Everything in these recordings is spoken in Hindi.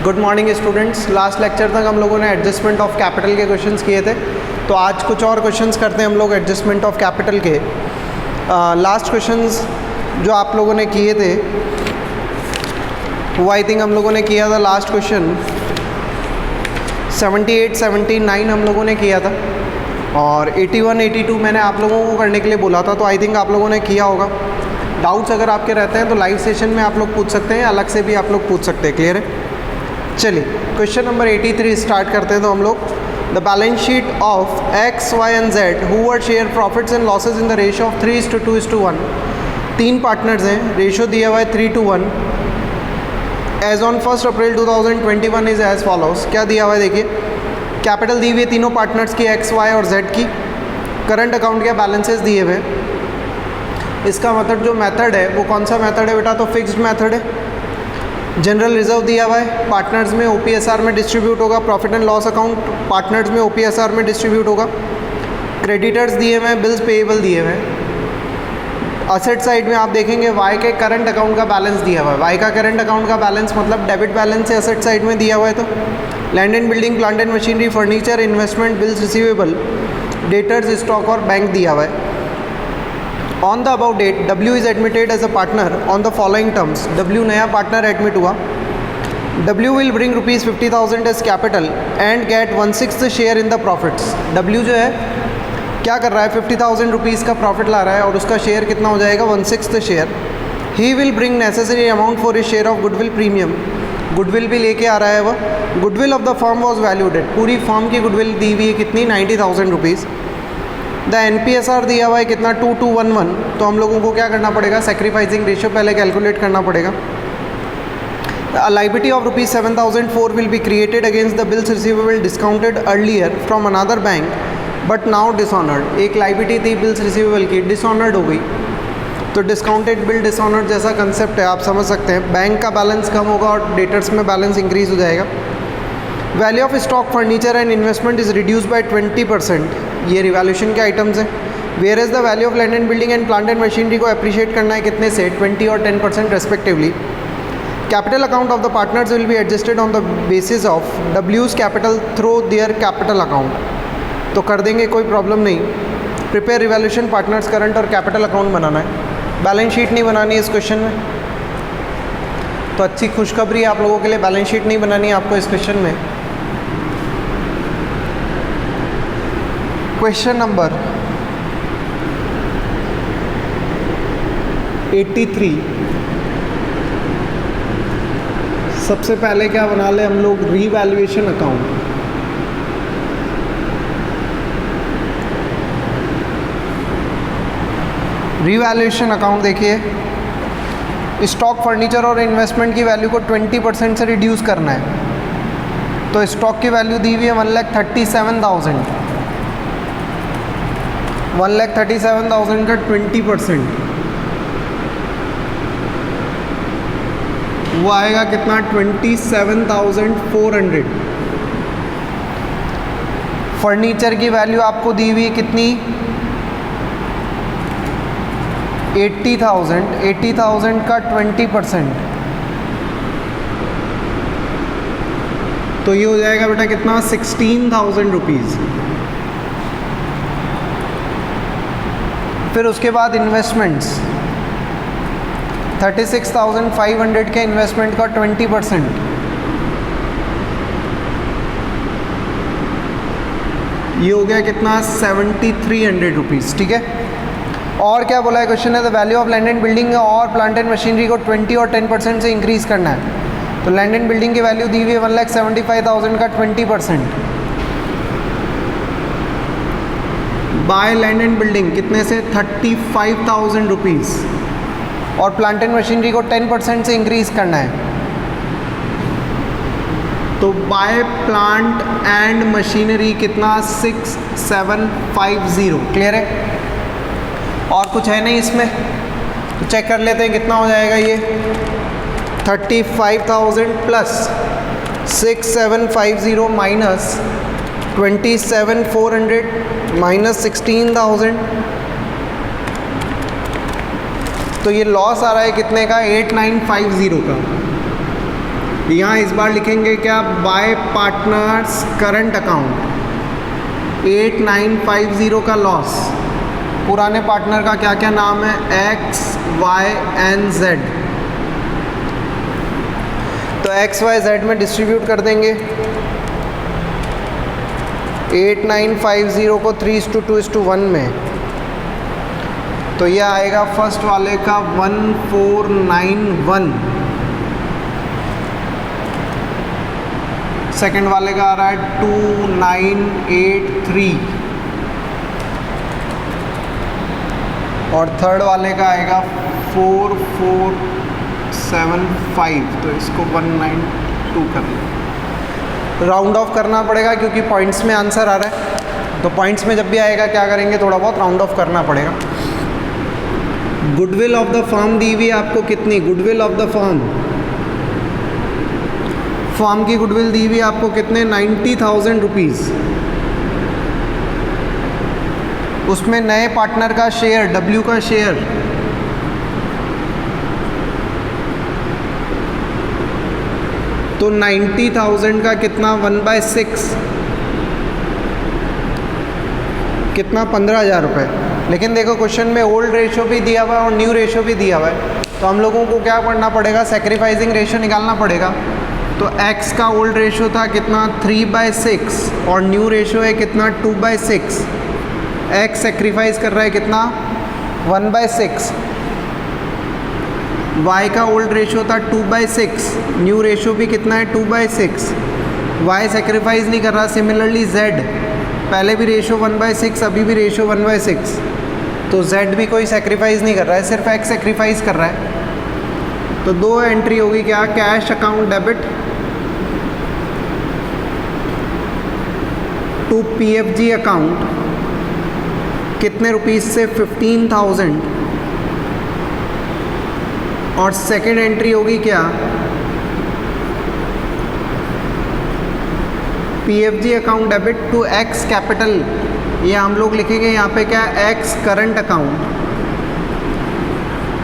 Good morning students. Last lecture तक हम लोगों ने एडजस्टमेंट ऑफ कैपिटल के क्वेश्चंस किए थे, तो आज कुछ और क्वेश्चंस करते हैं हम लोग एडजस्टमेंट ऑफ कैपिटल के। लास्ट क्वेश्चंस जो आप लोगों ने किए थे वो आई थिंक हम लोगों ने किया था लास्ट क्वेश्चन 78, 79 हम लोगों ने किया था और 81, 82 मैंने आप लोगों को करने के लिए बोला था, तो आई थिंक आप लोगों ने किया होगा। डाउट्स अगर आपके रहते हैं तो लाइव सेशन में आप लोग पूछ सकते हैं, अलग से भी आप लोग पूछ सकते हैं। क्लियर है? चलिए क्वेश्चन नंबर 83 स्टार्ट करते हैं। तो हम लोग the balance sheet of X Y and Z who were share profits and losses in the ratio of 3:2:1। तीन पार्टनर्स हैं, रेशियो दिया हुआ है 3:1। As on 1 April 2021 is as follows. क्या दिया हुआ है देखिए, कैपिटल दी हुई है तीनों पार्टनर्स की, एक्स वाई और जेड की। करंट अकाउंट के बैलेंसेस दिए हुए। इसका मतलब जो मेथड है वो कौन सा मेथड है बेटा? तो फिक्स्ड मेथड है। जनरल रिजर्व दिया हुआ है, पार्टनर्स में ओपीएसआर में डिस्ट्रीब्यूट होगा। Profit and loss account partners में ओपीएसआर में डिस्ट्रीब्यूट होगा। क्रेडिटर्स दिए हुए हैं, बिल्स पेएबल दिए हुए हैं। असेट साइड में आप देखेंगे वाई के करंट अकाउंट का बैलेंस दिया हुआ है। वाई का करंट अकाउंट का बैलेंस मतलब डेबिट बैलेंस है, असेट साइड में दिया हुआ है। तो land and building, plant and machinery, furniture, investment, bills receivable, debtors, stock और बैंक दिया हुआ है। On the above date, W is admitted as a partner on the following terms. W नया पार्टनर एडमिट हुआ। W will bring ₹50,000 as capital and get 1/6 share in the profits. W जो है क्या कर रहा है, 50,000 रुपीज़ का प्रॉफिट ला रहा है और उसका शेयर कितना हो जाएगा, 1/6 share. He will bring necessary amount for his share of goodwill premium. Goodwill भी लेके आ रहा है वह। Goodwill of the firm was valued at, पूरी फर्म की गुडविल दी हुई है कितनी, 90,000 रुपीज़। द NPSR दिया हुआ है कितना, 2:1:1। तो हम लोगों को क्या करना पड़ेगा, सेक्रीफाइसिंग रेशियो पहले कैलकुलेट करना पड़ेगा। Liability of ₹7,004 will be created against the bills receivable discounted earlier from another bank but now dishonoured. एक लाइबिलिटी थी बिल्स रिसीवेबल की, डिसऑनर्ड हो गई। तो डिस्काउंटेड बिल डिसऑनर्ड जैसा कंसेप्ट है, आप समझ सकते हैं। बैंक का बैलेंस कम होगा और डेटर्स में बैलेंस इंक्रीज हो जाएगा। Value of stock, furniture and investment is reduce by 20%। ये रिवैल्यूएशन के आइटम्स हैं। Where is the value of land and building and plant and machinery को अप्रिशिएट करना है कितने से, 20 और 10% respectively. Capital account of the partners will be adjusted on the basis of W's capital through their capital account. तो कर देंगे, कोई प्रॉब्लम नहीं। प्रिपेयर रिवैल्यूएशन, पार्टनर्स करंट और कैपिटल अकाउंट बनाना है, बैलेंस शीट नहीं बनानी है इस क्वेश्चन में। तो अच्छी खुशखबरी आप लोगों के लिए, बैलेंस शीट नहीं बनानी है आपको इस क्वेश्चन में। Question number 83। सबसे पहले क्या बना ले हम लोग, रीवैल्यूएशन अकाउंट। रीवैल्यूएशन अकाउंट देखिए, स्टॉक, फर्नीचर और इन्वेस्टमेंट की वैल्यू को 20% से रिड्यूस करना है। तो स्टॉक की वैल्यू दी हुई है 1,37,000। 1,37,000 का 20% वो आएगा कितना, 27,400। फर्नीचर की वैल्यू आपको दी हुई कितनी, 80,000। 80,000 का 20% तो ये हो जाएगा बेटा कितना, 16,000 रुपीज़। फिर उसके बाद इन्वेस्टमेंट्स, 36,500 के इन्वेस्टमेंट का 20%, ये हो गया कितना, 7,300 रुपीज़। ठीक है। और क्या बोला है क्वेश्चन है, the value of land and building और प्लांट एंड मशीनरी को 20 और 10% से इंक्रीज़ करना है। तो लैंड एंड बिल्डिंग की वैल्यू दी हुई है 1,75,000 का 20%। बाय लैंड एंड बिल्डिंग कितने से, 35,000 रुपीज़। और प्लांट एंड मशीनरी को 10% से इंक्रीज़ करना है। तो बाय प्लांट एंड मशीनरी कितना, 6,750। क्लियर है? और कुछ है नहीं इसमें, तो चेक कर लेते हैं कितना हो जाएगा ये, 35,000 प्लस 6,750 माइनस 27,400 माइनस 16,000, तो ये लॉस आ रहा है कितने का, 8,950 का। यहाँ इस बार लिखेंगे क्या, बाय पार्टनर्स करंट अकाउंट 8950 का लॉस। पुराने पार्टनर का क्या क्या नाम है, एक्स वाई एंड जेड। तो एक्स वाई जेड में डिस्ट्रीब्यूट कर देंगे 8950 को 3:2:1 में। तो ये आएगा फर्स्ट वाले का 1491, सेकंड वाले का आ रहा है 2983 और थर्ड वाले का आएगा 4475। तो इसको 192 कर लें। राउंड ऑफ करना पड़ेगा क्योंकि पॉइंट्स में आंसर आ रहा है, तो पॉइंट्स में जब भी आएगा क्या करेंगे, थोड़ा बहुत राउंड ऑफ करना पड़ेगा। गुडविल ऑफ द फर्म दी हुई आपको कितनी, गुडविल ऑफ द फर्म की गुडविल दी हुई आपको कितने, 90,000 रुपीज़। उसमें नए पार्टनर का शेयर, डब्ल्यू का शेयर तो 90,000 का कितना, 1/6 कितना, 15,000 रुपये। लेकिन देखो क्वेश्चन में ओल्ड रेशो भी दिया हुआ है और न्यू रेशो भी दिया हुआ है, तो हम लोगों को क्या करना पड़ेगा, सेक्रीफाइसिंग रेशो निकालना पड़ेगा। तो x का ओल्ड रेशो था कितना, 3/6 और न्यू रेशो है कितना, 2/6। x सेक्रीफाइस कर रहा है कितना, 1/6। y का ओल्ड रेशो था 2/6, न्यू रेशो भी कितना है, 2/6। y सेक्रीफाइस नहीं कर रहा। सिमिलरली z, पहले भी रेशो 1/6, अभी भी रेशो 1/6, तो z भी कोई सेक्रीफाइस नहीं कर रहा है, सिर्फ x सेक्रीफाइस कर रहा है। तो दो एंट्री होगी क्या, cash account debit to PFG account कितने रुपीस से, 15,000। और सेकेंड एंट्री होगी क्या, PFG account debit to X capital, ये हम लोग लिखेंगे यहाँ पे क्या, एक्स करंट अकाउंट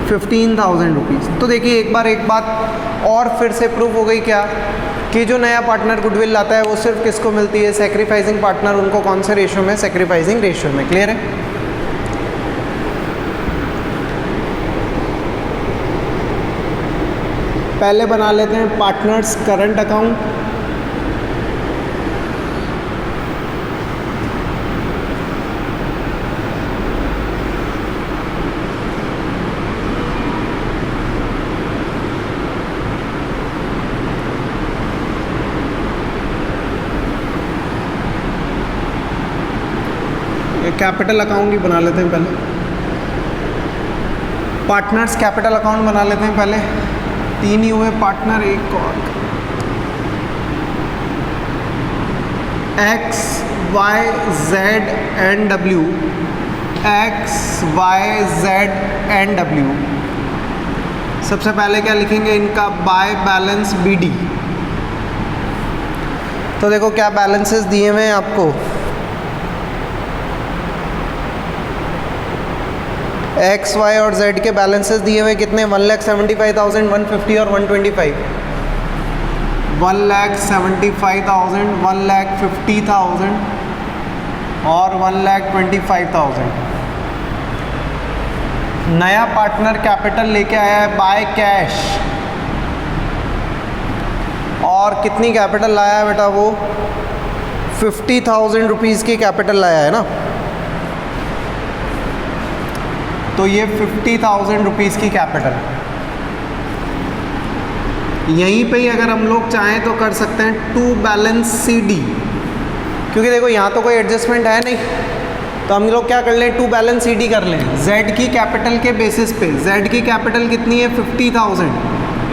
15,000 रुपीज़। तो देखिए एक बात और फिर से प्रूफ हो गई क्या, कि जो नया पार्टनर गुडविल लाता है वो सिर्फ किसको मिलती है, सेक्रीफाइसिंग पार्टनर। उनको कौन से रेशो में, सेक्रीफाइसिंग रेशो में। क्लियर है। पहले बना लेते हैं partners current account. Capital account ही बना लेते हैं पहले, पार्टनर्स कैपिटल अकाउंट बना लेते हैं पहले। तीन ही हुए पार्टनर, एक और X Y Z and W, X Y Z and W. सबसे पहले क्या लिखेंगे, इनका बाय बैलेंस BD। तो देखो क्या बैलेंसेस दिए हुए हैं आपको, एक्स वाई और जेड के बैलेंसेस दिए हुए कितने, 1,75,000, 150 और 125। 1,75,000, 1,50,000 और 1,25,000। नया पार्टनर कैपिटल लेके आया है बाय कैश, और कितनी कैपिटल लाया है बेटा, वो 50,000 रुपीज़ की कैपिटल लाया है ना। तो ये 50,000 रुपीज़ की कैपिटल। यहीं पे ही अगर हम लोग चाहें तो कर सकते हैं टू बैलेंस CD, क्योंकि देखो यहाँ तो कोई एडजस्टमेंट है नहीं, तो हम लोग क्या कर लें, टू बैलेंस CD कर लें। Z की कैपिटल के बेसिस पे, Z की कैपिटल कितनी है, 50,000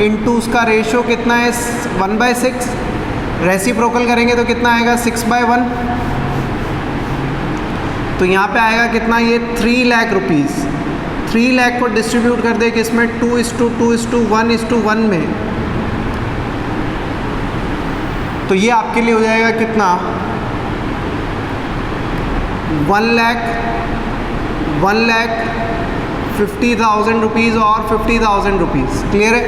इंटू उसका रेशो कितना है, 1/6। रेसिप्रोकल करेंगे तो कितना आएगा, 6/1। तो यहाँ पे आएगा कितना, ये 3 लाख रुपीज़। 3 लाख को डिस्ट्रीब्यूट कर दे किसमें, 2:1:1 में। तो ये आपके लिए हो जाएगा कितना, 1,50,000 रुपीज़ और 50,000 रुपीज़। क्लियर है।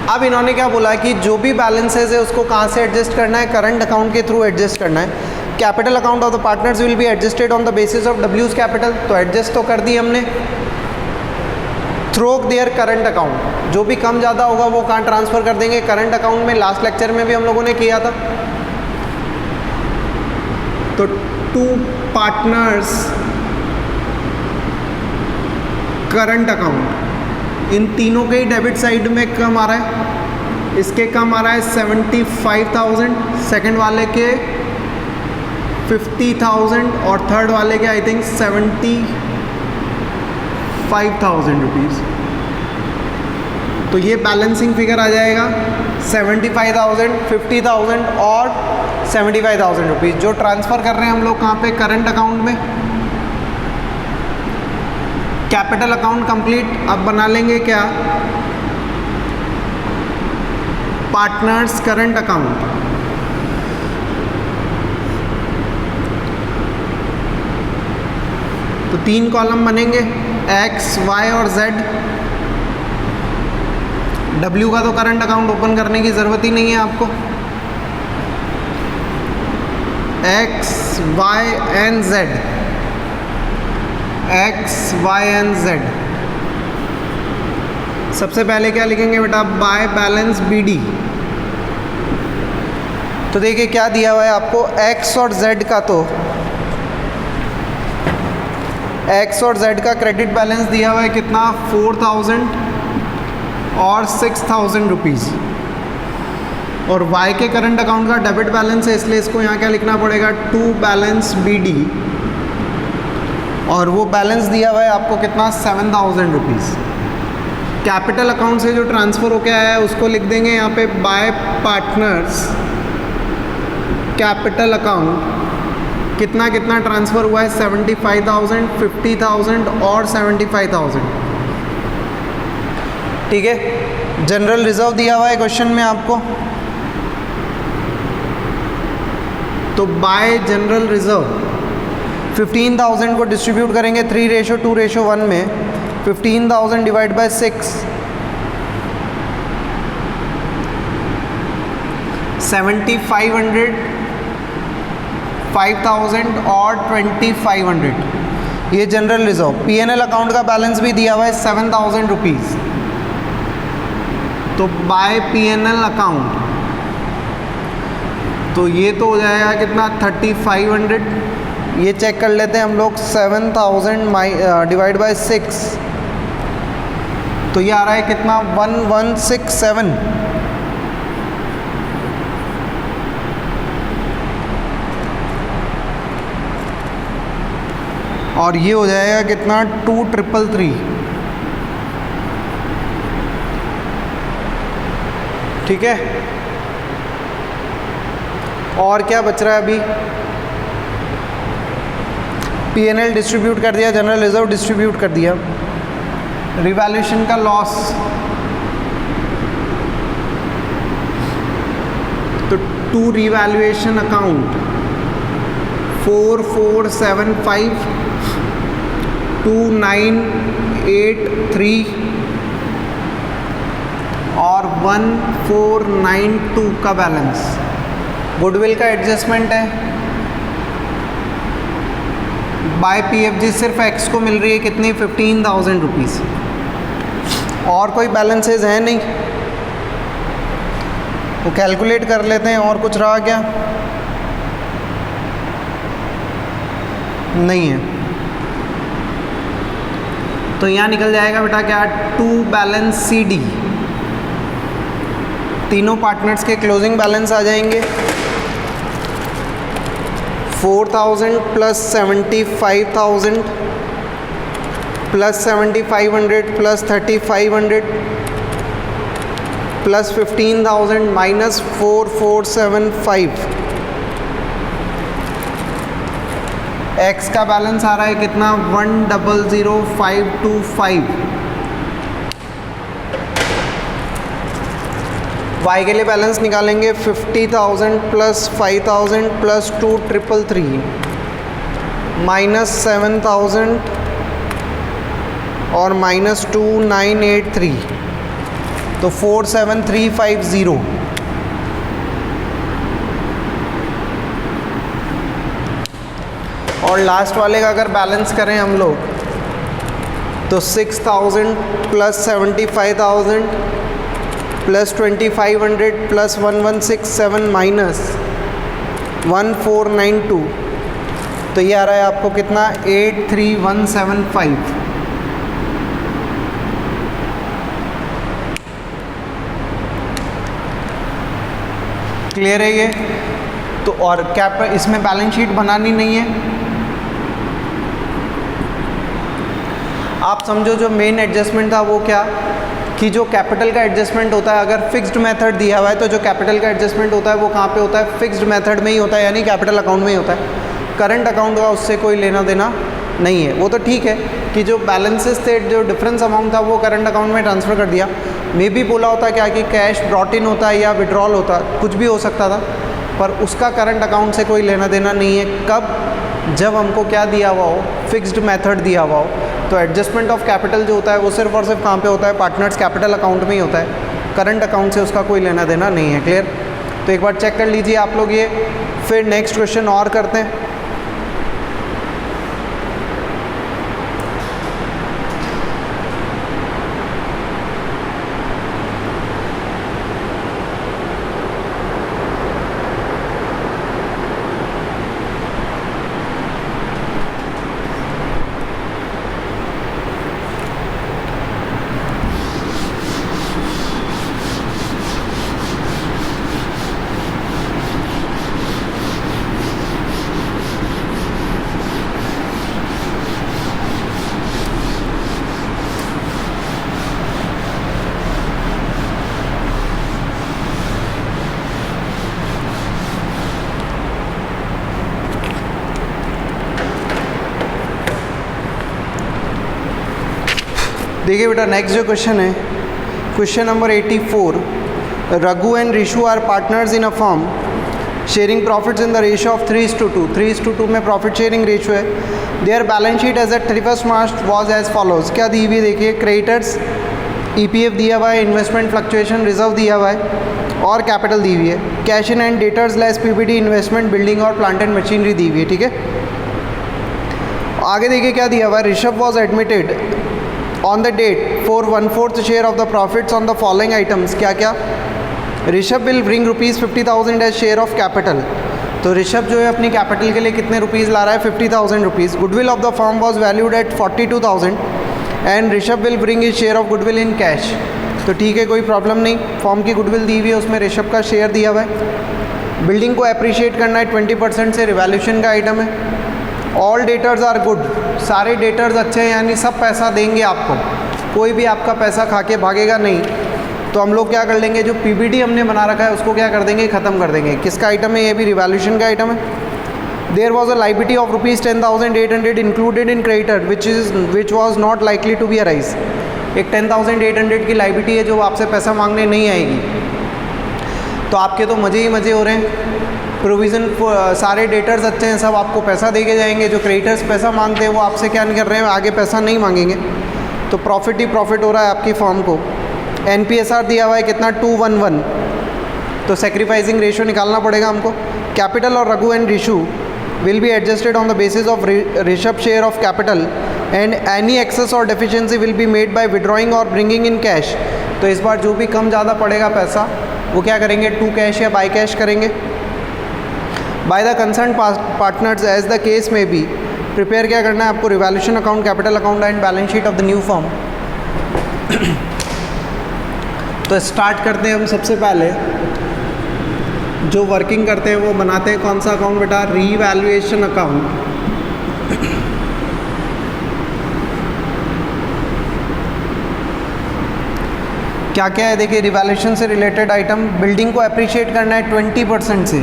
अब इन्होंने क्या बोला कि जो भी बैलेंसेज है उसको कहाँ से एडजस्ट करना है, करंट अकाउंट के थ्रू एडजस्ट करना है। Capital account of the partners will be adjusted on the basis of डब्ल्यूज कैपिटल, तो एडजस्ट तो कर दी हमने थ्रू देयर करंट अकाउंट। जो भी कम ज़्यादा होगा वो कहाँ ट्रांसफ़र कर देंगे, करंट अकाउंट में। लास्ट लेक्चर में भी हम लोगों ने किया था। तो टू पार्टनर्स करंट अकाउंट, इन तीनों के ही डेबिट साइड में कम आ रहा है। इसके कम आ रहा है 75,000, सेकंड वाले के 50,000 और थर्ड वाले के आई थिंक 75,000 रुपीज़। तो ये बैलेंसिंग फिगर आ जाएगा 75,000, 50,000 और 75,000 रुपीज़, जो ट्रांसफ़र कर रहे हैं हम लोग कहाँ पे, करंट अकाउंट में। Capital account complete. अब बना लेंगे क्या, पार्टनर्स करंट अकाउंट। तो 3 कॉलम बनेंगे, एक्स, वाई और जेड। डब्ल्यू का तो करंट अकाउंट ओपन करने की ज़रूरत ही नहीं है आपको। X, Y and Z, X, Y and Z. सबसे पहले क्या लिखेंगे बेटा, बाय बैलेंस बीडी। तो देखिए क्या दिया हुआ है आपको, एक्स और जेड का, तो एक्स और जेड का क्रेडिट बैलेंस दिया हुआ है कितना, 4,000 और 6,000 रुपीज़। और वाई के करंट अकाउंट का डेबिट बैलेंस है, इसलिए इसको यहाँ क्या लिखना पड़ेगा, टू बैलेंस बीडी। और वो बैलेंस दिया हुआ है आपको कितना, 7,000 रुपीज़। कैपिटल अकाउंट से जो ट्रांसफ़र होके आया है उसको लिख देंगे यहाँ पे, बाय पार्टनर्स कैपिटल अकाउंट। कितना कितना ट्रांसफ़र हुआ है, 75,000, 50,000 और 75,000। ठीक है। जनरल रिजर्व दिया हुआ है क्वेश्चन में आपको, तो बाय जनरल रिजर्व 15,000 को डिस्ट्रीब्यूट करेंगे 3:2:1 में। 15,000 डिवाइड बाय 6, 7,500, 5,000 और 2,500, ये जनरल रिजर्व। पीएनएल अकाउंट का बैलेंस भी दिया हुआ है 7,000 रुपीज़। तो बाय पीएनएल अकाउंट, तो ये तो हो जाएगा कितना, 3,500। ये चेक कर लेते हैं हम लोग, 7,000 डिवाइड बाय 6, तो ये आ रहा है कितना, 1,167। और ये हो जाएगा कितना, 2,333। ठीक है। और क्या बच रहा है अभी, पीएनएल डिस्ट्रीब्यूट कर दिया, जनरल रिजर्व डिस्ट्रीब्यूट कर दिया। रिवैल्यूएशन का लॉस, तो टू रिवैल्यूएशन अकाउंट 4,475, 2,983 और 1,492 का बैलेंस। गुडविल का एडजस्टमेंट है। बाय पीएफजी सिर्फ एक्स को मिल रही है कितनी, 15,000 रुपीज़। और कोई बैलेंसेज है नहीं, तो कैलकुलेट कर लेते हैं। और कुछ रहा क्या, नहीं है। तो यहाँ निकल जाएगा बेटा क्या, टू बैलेंस सी डी। तीनों पार्टनर्स के क्लोजिंग बैलेंस आ जाएंगे, 4,000 plus 75,000 plus 7,500 plus 3,500 plus 15,000 minus 4,475। X का बैलेंस आ रहा है कितना, 1,00,525। वाई के लिए बैलेंस निकालेंगे, 50,000 प्लस 5,000 प्लस 2,333 माइनस 7,000 और माइनस 2,983। तो 47350। और लास्ट वाले का अगर बैलेंस करें हम लोग तो 6000 प्लस 75,000 प्लस 2500 प्लस 1167 माइनस 1492, तो ये आ रहा है आपको कितना 83175। क्लियर है ये? तो और क्या इसमें बैलेंस शीट बनानी नहीं है। आप समझो जो मेन एडजस्टमेंट था वो क्या कि जो कैपिटल का एडजस्टमेंट होता है, अगर फिक्स्ड मेथड दिया हुआ है तो जो कैपिटल का एडजस्टमेंट होता है वो कहाँ पे होता है? फिक्स्ड मेथड में ही होता है, यानी कैपिटल अकाउंट में ही होता है। करंट अकाउंट का उससे कोई लेना देना नहीं है। वो तो ठीक है कि जो बैलेंसेस थे, जो डिफरेंस अमाउंट था वो करंट अकाउंट में ट्रांसफ़र कर दिया। मे भी बोला होता क्या कि कैश ब्रॉट इन होता है या विड्रॉल होता, कुछ भी हो सकता था, पर उसका करंट अकाउंट से कोई लेना देना नहीं है। कब? जब हमको क्या दिया हुआ हो? फिक्स्ड मेथड दिया हुआ हो। तो एडजस्टमेंट ऑफ कैपिटल जो होता है वो सिर्फ और सिर्फ कहाँ पे होता है? पार्टनर्स कैपिटल अकाउंट में ही होता है। करंट अकाउंट से उसका कोई लेना देना नहीं है। क्लियर? तो एक बार चेक कर लीजिए आप लोग ये, फिर नेक्स्ट क्वेश्चन और करते हैं। देखिए बेटा, नेक्स्ट जो क्वेश्चन है, question number 84। Raghu and Rishu are partners in a firm sharing profits in the ratio of 3:2। 3:2 में प्रॉफिट शेयरिंग रेशियो है। Their balance sheet as at 31 March was as follows. क्या दी हुई? देखिए, क्रेडिटर्स ईपीएफ दिया हुआ है, इन्वेस्टमेंट फ्लक्चुएशन रिजर्व दिया हुआ है और कैपिटल दी हुई है। Cash in and debtors less PPT investment building और प्लांट एंड मशीनरी दी हुई है। ठीक है, आगे देखिए क्या दिया हुआ है। Rishabh was admitted on the date for 1/4 share of the profits on the following items. क्या क्या? Rishabh will bring ₹50,000 as share of capital. तो ऋषभ जो है अपनी कैपिटल के लिए कितने रुपीज़ ला रहा है? 50,000 rupees. Goodwill of the firm was valued at 42,000 and Rishabh will bring his share of goodwill in cash. तो ठीक है, कोई प्रॉब्लम नहीं। फर्म की गुडविल दी हुई है, उसमें ऋषभ का शेयर दिया हुआ है। बिल्डिंग को अप्रिशिएट करना है 20% से, रिवैल्यूएशन का आइटम है। ऑल डेटर्स आर गुड, सारे डेटर्स अच्छे हैं, यानी सब पैसा देंगे आपको, कोई भी आपका पैसा खा के भागेगा नहीं। तो हम लोग क्या कर लेंगे, जो पीबीडी हमने बना रखा है उसको क्या कर देंगे? ख़त्म कर देंगे। किसका आइटम है? ये भी रिवैल्यूएशन का आइटम है। There was a liability of ₹10,800 included in creditor which was not likely to be arise. एक 10,800 की लाइबिलिटी है जो आपसे पैसा मांगने नहीं आएगी। तो आपके तो मज़े ही मज़े हो रहे हैं। प्रोविज़न सारे डेटर्स अच्छे हैं, सब आपको पैसा दे के जाएंगे। जो क्रेडिटर्स पैसा मांगते हैं वो आपसे क्या नहीं कर रहे हैं? आगे पैसा नहीं मांगेंगे। तो प्रॉफिट ही प्रॉफिट हो रहा है आपकी फर्म को। एनपीएसआर दिया हुआ है कितना? 211। तो सेक्रीफाइसिंग रेशियो निकालना पड़ेगा हमको। कैपिटल और Raghu and Rishu will be adjusted on the basis of Rishabh share of capital and any excess और deficiency will be made by withdrawing और ब्रिंगिंग इन कैश। तो इस बार जो भी कम ज़्यादा पड़ेगा पैसा वो क्या करेंगे? टू कैश या बाय कैश करेंगे। By the concern partners as the case में बी। प्रिपेयर क्या करना है आपको? Revaluation account, capital account and balance sheet of the new firm. तो स्टार्ट करते हैं हम। सबसे पहले जो वर्किंग करते हैं वो बनाते हैं कौन सा अकाउंट बेटा? Revaluation account. क्या क्या है देखिए, रिवैल्यूएशन से रिलेटेड आइटम। बिल्डिंग को अप्रिशिएट करना है 20% से,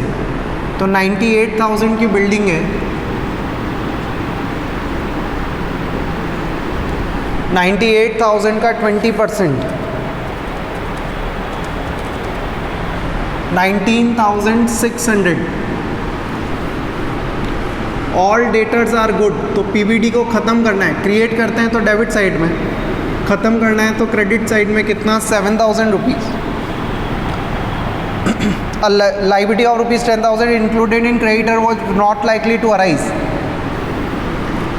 तो 98,000 की बिल्डिंग है। 98,000 का 20% 19,600। All debtors are good. तो पीबीडी को ख़त्म करना है, क्रिएट करते हैं तो डेबिट साइड में ख़त्म करना है तो क्रेडिट साइड में कितना 7,000 rupees, liability of rupees 10,000 included in creditor was not likely to arise,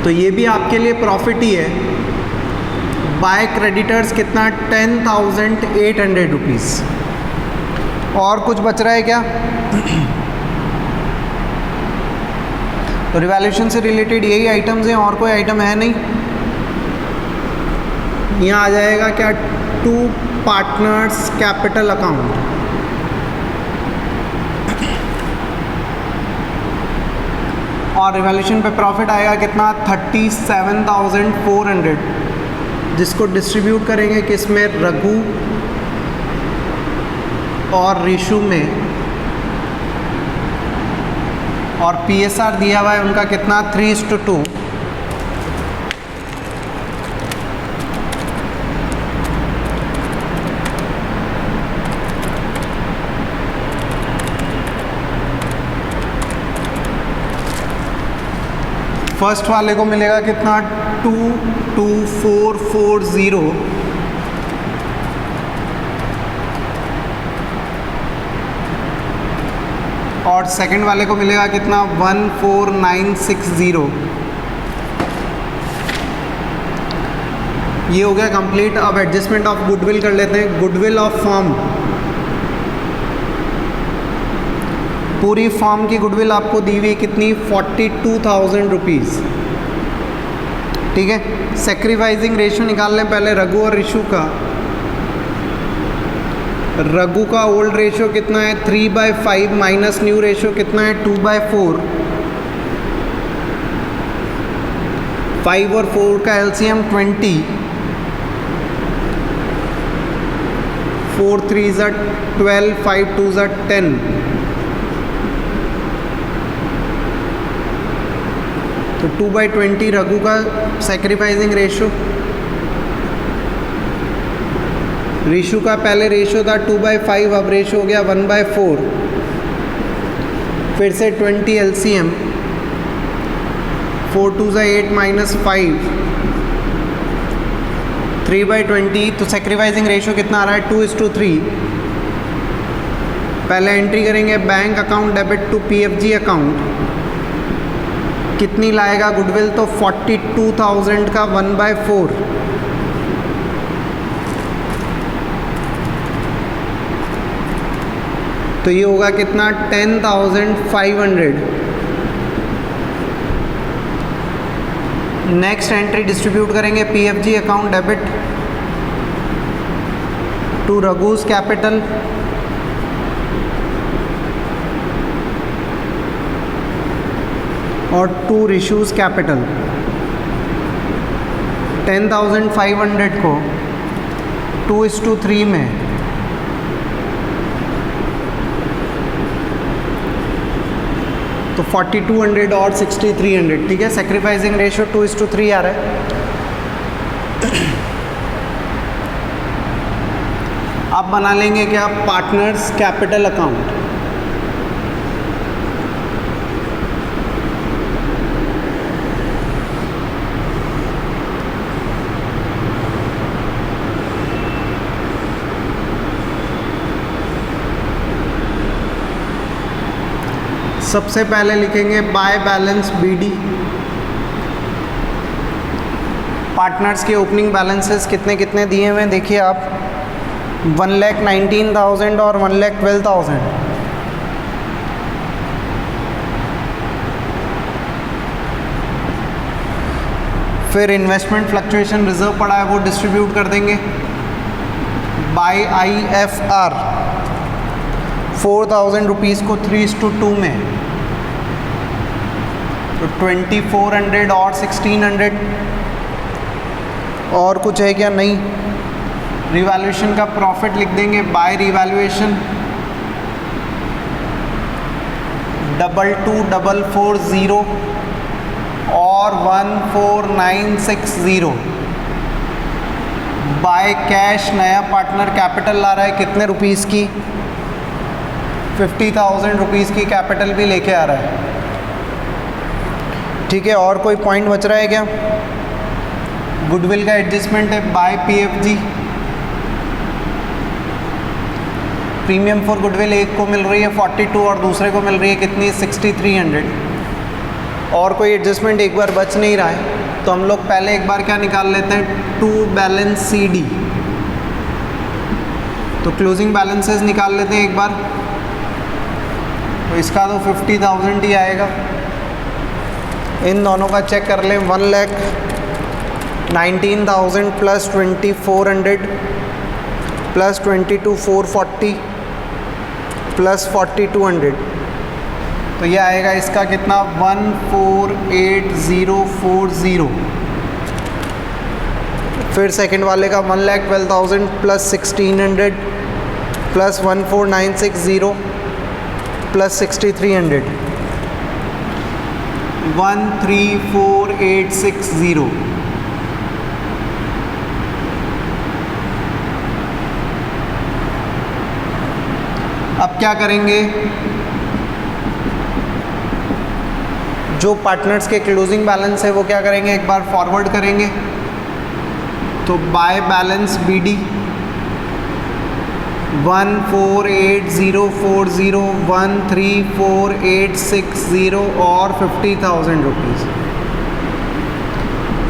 तो ये भी आपके लिए प्रॉफिट ही है। बाय क्रेडिटर्स कितना 10,800 रुपीज़। और कुछ बच रहा है क्या? तो रिवैल्यूएशन से रिलेटेड यही आइटम्स हैं, और कोई आइटम है नहीं। यहाँ आ जाएगा क्या, टू पार्टनर्स कैपिटल अकाउंट। और रिवैल्यूएशन पे प्रॉफिट आएगा कितना 37,400, जिसको डिस्ट्रीब्यूट करेंगे किस में, रघु और रिशु में। और PSR दिया हुआ है उनका कितना 3:2। फर्स्ट वाले को मिलेगा कितना 22440, और सेकंड वाले को मिलेगा कितना 14960। ये हो गया कंप्लीट। अब एडजस्टमेंट ऑफ गुडविल कर लेते हैं। गुडविल ऑफ फर्म, पूरी फर्म की गुडविल आपको दी हुई कितनी 42,000 रुपीज़। ठीक है, सेक्रीफाइसिंग रेशियो निकाल लें पहले रघु और रिशु का। रघु का ओल्ड रेशियो कितना है 3/5 माइनस न्यू रेशियो कितना है 2/4। 5 और 4 का LCM 20, 4 3 12, 5 2 10। तो 2/20 रघु का सेक्रीफाइसिंग रेशियो। रिशु का पहले रेशियो था 2/5, अब रेशियो हो गया 1/4। फिर से 20 LCM, 4 2 8 माइनस 5, 3/20। तो सेक्रीफाइसिंग रेशियो कितना आ रहा है 2:3। पहले एंट्री करेंगे bank account debit to PFG account. कितनी लाएगा गुडविल, तो 42,000 का 1/4। तो ये होगा कितना 10,500। नेक्स्ट एंट्री डिस्ट्रीब्यूट करेंगे PFG account debit to Raghu's capital, और टू रिशूज कैपिटल। 10,500 को 2:3 में तो 4200 और 6300। ठीक है, सेक्रीफाइसिंग रेशियो 2:3 आ रहा है। अब बना लेंगे क्या, पार्टनर्स कैपिटल अकाउंट। सबसे पहले लिखेंगे बाय बैलेंस BD। पार्टनर्स के ओपनिंग बैलेंसेस कितने कितने दिए हुए हैं देखिए आप, 1,19,000 और 1,12,000। फिर इन्वेस्टमेंट फ्लक्चुएशन रिजर्व पड़ा है वो डिस्ट्रीब्यूट कर देंगे बाय IFR 4,000 रुपीज़ को 3:2 में, तो 2,400 और 1,600। और कुछ है क्या, नहीं। रिवैल्यूएशन का प्रॉफिट लिख देंगे बाय रिवैल्यूएशन 22,440 और 1,4960। बाय कैश नया पार्टनर कैपिटल ला रहा है कितने रुपीज़ की, 50,000 रुपीज़ की कैपिटल भी लेके आ रहा है। ठीक है, और कोई पॉइंट बच रहा है क्या? गुडविल का एडजस्टमेंट है by PFG। Premium for goodwill एक को मिल रही है 42 और दूसरे को मिल रही है कितनी 6300। और कोई एडजस्टमेंट एक बार बच नहीं रहा है तो हम लोग पहले एक बार क्या निकाल लेते हैं, टू बैलेंस CD। तो क्लोजिंग बैलेंसेस निकाल लेते हैं एक बार। तो इसका तो 50,000 ही आएगा। इन दोनों का चेक कर लें, 1,19,000 प्लस 2,400 प्लस 22,440 प्लस 4,200। तो ये आएगा इसका कितना 1,48,040। फिर सेकंड वाले का 1,12,000 प्लस 1,600 प्लस 14,960 प्लस 6,300, 1,34,860। अब क्या करेंगे, जो पार्टनर्स के क्लोजिंग बैलेंस है वो क्या करेंगे, एक बार फॉरवर्ड करेंगे। तो बाय बैलेंस BD 1,48,040, 1,34,860 और 50,000 रुपीज़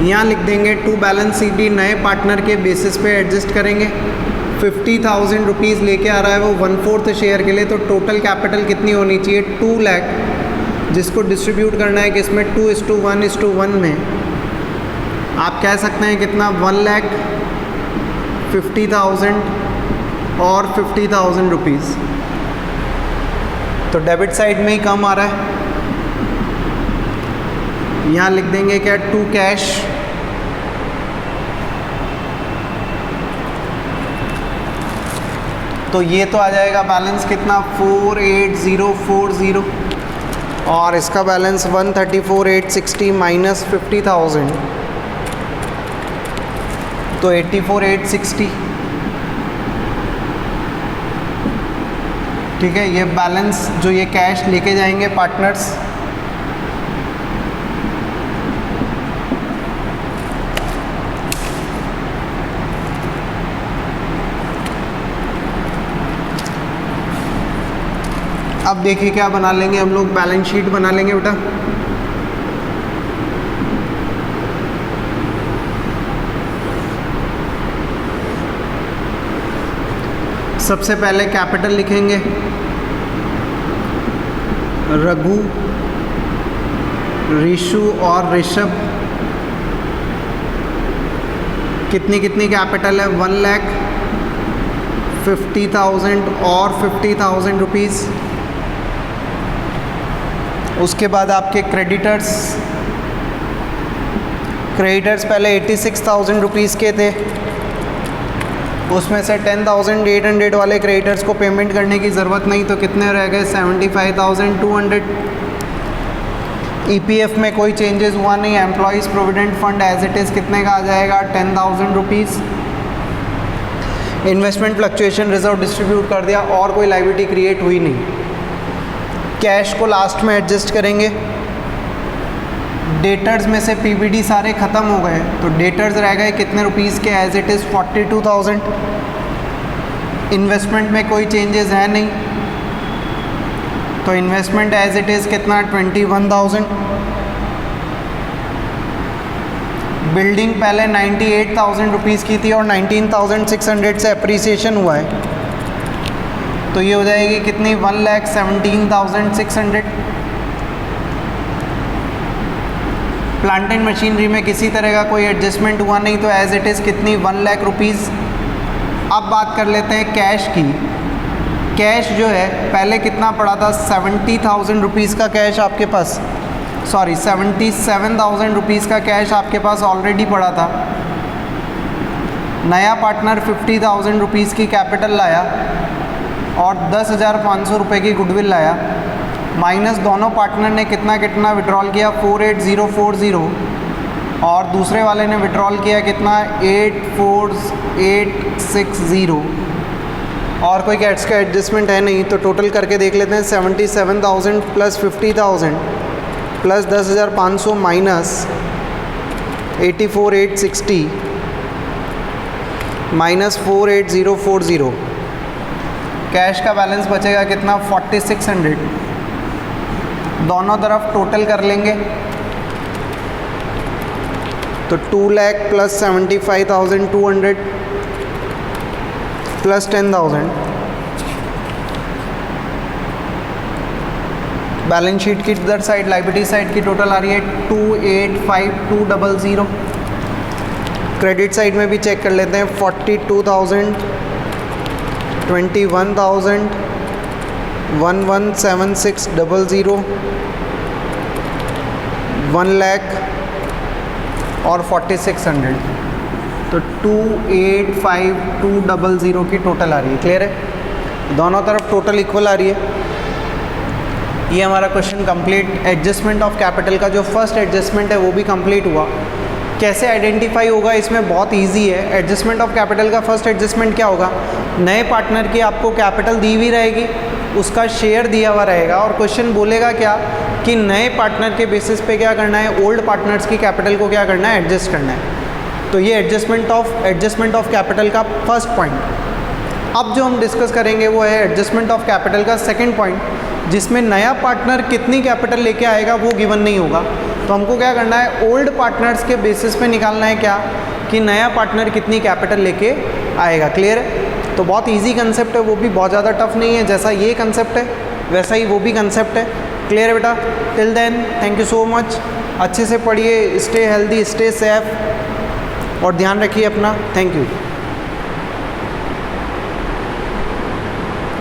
यहाँ लिख देंगे। टू बैलेंस CD नए पार्टनर के बेसिस पे एडजस्ट करेंगे। 50,000 रुपीज़ लेके आ रहा है वो 1/4 शेयर के लिए, तो टोटल कैपिटल कितनी होनी चाहिए 2 लाख, जिसको डिस्ट्रीब्यूट करना है किसमें 2:1:1 में। आप कह सकते हैं कितना 1,50,000 और 50,000 रुपीज़। तो डेबिट साइड में ही कम आ रहा है, यहाँ लिख देंगे क्या टू कैश। तो ये तो आ जाएगा बैलेंस कितना 4,80,40 और इसका बैलेंस 1,34,860 माइनस 50,000 तो 84,860। ठीक है, ये बैलेंस जो ये कैश लेके जाएंगे पार्टनर्स, अब देखिए क्या बना लेंगे हम लोग, बैलेंस शीट बना लेंगे बेटा। सबसे पहले कैपिटल लिखेंगे, रघु, ऋषु और ऋषभ कितनी कितनी कैपिटल है 1,50,000 और 50,000 रुपीज़। उसके बाद आपके क्रेडिटर्स पहले 86,000 रुपीज़ के थे, उसमें से 10,800 वाले क्रेडिटर्स को पेमेंट करने की ज़रूरत नहीं, तो कितने रह गए 75,200। EPF में कोई चेंजेस हुआ नहीं। Employees provident fund as it is कितने का आ जाएगा 10,000 rupees. Investment fluctuation reserve distribute कर दिया और कोई लायबिलिटी क्रिएट हुई नहीं। कैश को लास्ट में एडजस्ट करेंगे। डेटर्स में से PBD सारे ख़त्म हो गए, तो डेटर्स रह गए कितने रुपीज़ के एज इट इज़ 42,000। इन्वेस्टमेंट में कोई चेंजेस है नहीं, तो इन्वेस्टमेंट एज इट इज़ कितना 21,000। बिल्डिंग पहले 98,000 रुपीज़ की थी और 19,600 से अप्रिसिएशन हुआ है, तो ये हो जाएगी कितनी 1,17,600। प्लांट एंड मशीनरी में किसी तरह का कोई एडजस्टमेंट हुआ नहीं, तो एज इट इज़ कितनी 1 लाख रुपीज़। अब बात कर लेते हैं कैश की। कैश जो है पहले कितना पड़ा था 70,000 रुपीज़ का कैश आपके पास, 77,000 रुपीज़ का कैश आपके पास ऑलरेडी पड़ा था। नया पार्टनर 50,000 रुपीज़ की कैपिटल लाया और 10,500 रुपये की गुडविल लाया, माइनस दोनों पार्टनर ने कितना कितना विड्रॉल किया 4,80,40 और दूसरे वाले ने विड्रॉल किया कितना 8,4860 और कोई कैट्स का एडजस्टमेंट है नहीं, तो टोटल करके देख लेते हैं 77,000 plus 50,000 plus 10,500 minus 84,860 minus 48040, cash का बैलेंस बचेगा कितना 4600। दोनों तरफ टोटल कर लेंगे तो 2 lakh plus 75,200 plus 10,000, balance sheet की इधर साइड लाइबिलिटी साइड की टोटल आ रही है 285200। क्रेडिट साइड में भी चेक कर लेते हैं 42,000, 21,000, 117600, 1 लाख और 4600, तो 285200 की टोटल आ रही है। क्लियर है, दोनों तरफ टोटल इक्वल आ रही है। ये हमारा question complete. Adjustment of capital का जो फर्स्ट एडजस्टमेंट है वो भी कंप्लीट हुआ। कैसे आइडेंटिफाई होगा इसमें बहुत इजी है। एडजस्टमेंट ऑफ कैपिटल का फर्स्ट एडजस्टमेंट क्या होगा, नए पार्टनर की आपको कैपिटल दी हुई रहेगी, उसका शेयर दिया हुआ रहेगा और क्वेश्चन बोलेगा क्या कि नए पार्टनर के बेसिस पे क्या करना है, ओल्ड पार्टनर्स की कैपिटल को क्या करना है, एडजस्ट करना है। तो ये एडजस्टमेंट ऑफ कैपिटल का फर्स्ट पॉइंट। अब जो हम डिस्कस करेंगे वो है एडजस्टमेंट ऑफ कैपिटल का सेकंड पॉइंट, जिसमें नया पार्टनर कितनी कैपिटल लेके आएगा वो गिवन नहीं होगा। तो हमको क्या करना है, ओल्ड पार्टनर्स के बेसिस पे निकालना है क्या कि नया पार्टनर कितनी कैपिटल लेके आएगा। क्लियर है, तो बहुत इजी कंसेप्ट है, वो भी बहुत ज़्यादा टफ नहीं है। जैसा ये कंसेप्ट है वैसा ही वो भी कंसेप्ट है। क्लियर है बेटा। Till then thank you so much. अच्छे से पढ़िए, स्टे हेल्दी, स्टे सेफ और ध्यान रखिए अपना। Thank you.